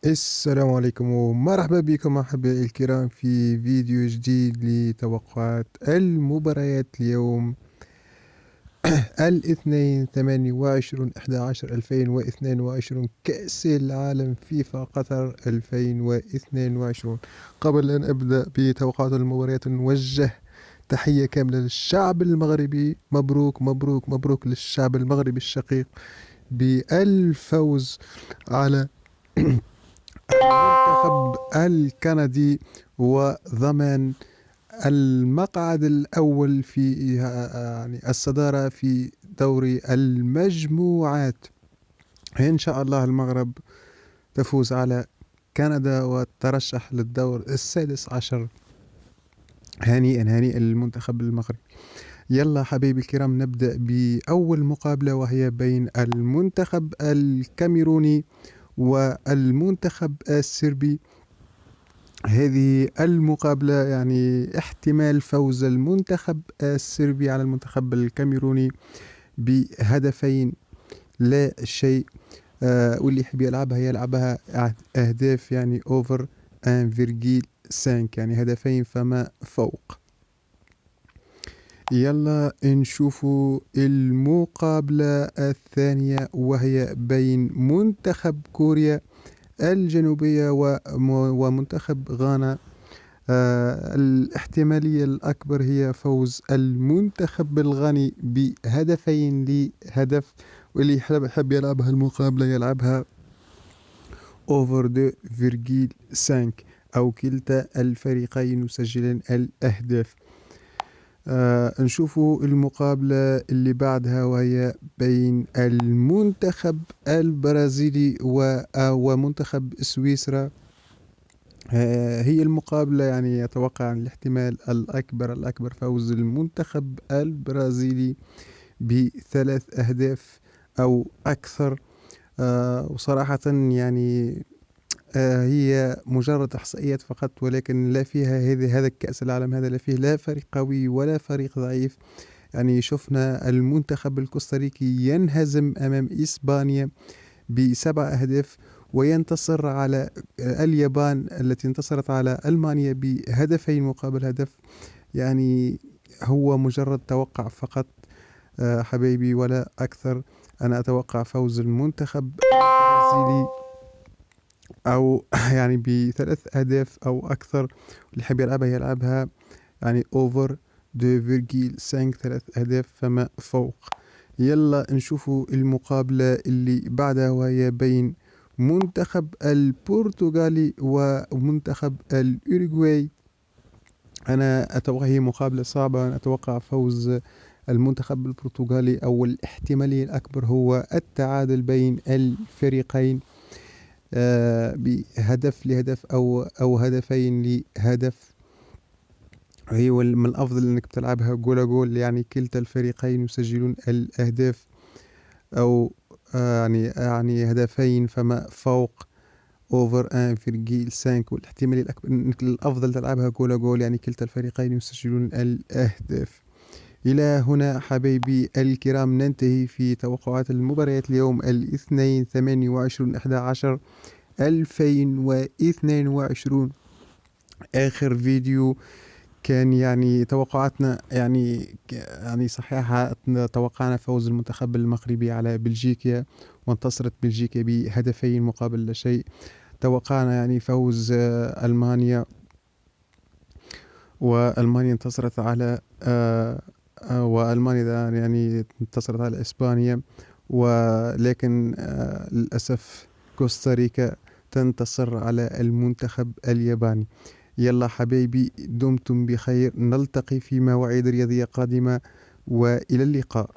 السلام عليكم ومرحبا بكم أحبائي الكرام في فيديو جديد لتوقعات المباريات اليوم الاثنين 28/11/2022 كأس العالم فيفا قطر 2022. قبل أن أبدأ بتوقعات المباريات نوجه تحية كاملة للشعب المغربي. مبروك مبروك مبروك للشعب المغربي الشقيق بالفوز على المنتخب الكندي وضمان المقعد الأول في يعني الصدارة في دوري المجموعات. إن شاء الله المغرب تفوز على كندا وترشح للدور السادس عشر. هنيئا هنيئا للمنتخب المغربي. يلا حبيبي الكرام نبدأ بأول مقابلة، وهي بين المنتخب الكاميروني والمنتخب السربي. هذه المقابلة يعني احتمال فوز المنتخب السربي على المنتخب الكاميروني بهدفين لا شيء. واللي يحب يلعبها أهداف يعني أوفر 1.5، يعني هدفين فما فوق. يلا نشوفوا المقابلة الثانية، وهي بين منتخب كوريا الجنوبية ومنتخب غانا. الاحتمالية الأكبر هي فوز المنتخب الغاني بهدفين لهدف، واللي يحب يلعبها المقابلة يلعبها أوفر 2.5 أو كلتا الفريقين يسجلان الأهداف. نشوفوا المقابلة اللي بعدها، وهي بين المنتخب البرازيلي ومنتخب سويسرا. هي المقابلة يعني يتوقع الاحتمال الأكبر فوز المنتخب البرازيلي ب3 أهداف أو أكثر. وصراحة يعني هي مجرد إحصائيات فقط، ولكن لا فيها هذا الكأس العالم هذا لا فيه لا فريق قوي ولا فريق ضعيف. يعني شفنا المنتخب الكوستاريكي ينهزم أمام إسبانيا ب7 أهداف، وينتصر على اليابان التي انتصرت على ألمانيا بهدفين مقابل هدف. يعني هو مجرد توقع فقط حبيبي ولا أكثر. أنا أتوقع فوز المنتخب البرازيلي أو يعني ب3 أهداف أو أكثر. اللي يحب يلعبها يعني أوفر 2.5، 3 أهداف فما فوق. يلا نشوفوا المقابلة اللي بعدها، وهي بين منتخب البرتغالي ومنتخب الأوروغواي. أنا أتوقع هي مقابلة صعبة. أنا أتوقع فوز المنتخب البرتغالي، أو الاحتمالية الأكبر هو التعادل بين الفريقين بهدف لهدف أو هدفين لهدف. هي من الأفضل أنك تلعبها جول، يعني كلتا الفريقين يسجلون الأهداف أو يعني هدفين فما فوق أوفر 1.5. والاحتمالية الأكبر أنك الأفضل تلعبها جول، يعني كلتا الفريقين يسجلون الأهداف. إلى هنا حبايبي الكرام ننتهي في توقعات المباريات اليوم الاثنين 28/11/2022. آخر فيديو كان يعني توقعاتنا يعني صحيحة. توقعنا فوز المنتخب المغربي على بلجيكا، وانتصرت بلجيكا بهدفين مقابل لا شيء. توقعنا يعني فوز ألمانيا، وألمانيا انتصرت على وألمانيا يعني انتصرت على إسبانيا. ولكن للأسف كوستاريكا تنتصر على المنتخب الياباني. يلا حبايبي دمتم بخير، نلتقي في مواعيد رياضية قادمة، وإلى اللقاء.